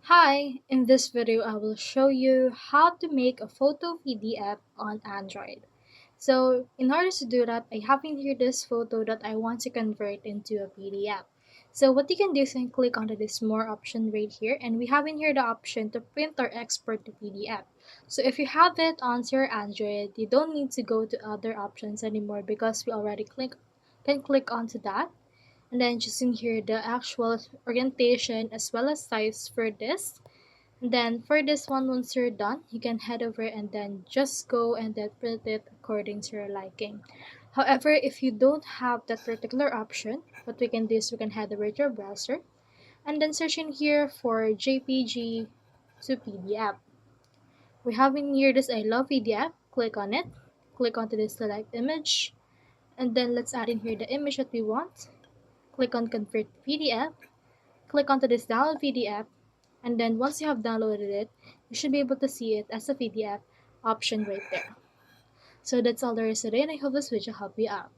Hi, in this video I will show you how to make a photo PDF on Android. So in order to do that, I have in here this photo that I want to convert into a PDF. So what you can do is you can click onto this more option right here, and we have in here the option to print or export to PDF. So if you have it onto your Android, you don't need to go to other options anymore because we already can click onto that, and then just in here the actual orientation as well as size for this. And then for this one, once you're done, you can head over and then just go and then print it according to your liking. However, if you don't have that particular option, what we can do is we can head over to your browser and then search in here for JPG to PDF. We have in here this I love PDF. Click on it. Click onto this select image, and then let's add in here the image that we want. Click on convert PDF. Click onto this download PDF, and then once you have downloaded it, you should be able to see it as a PDF option right there. So that's all there is today, and I hope this video helped you out.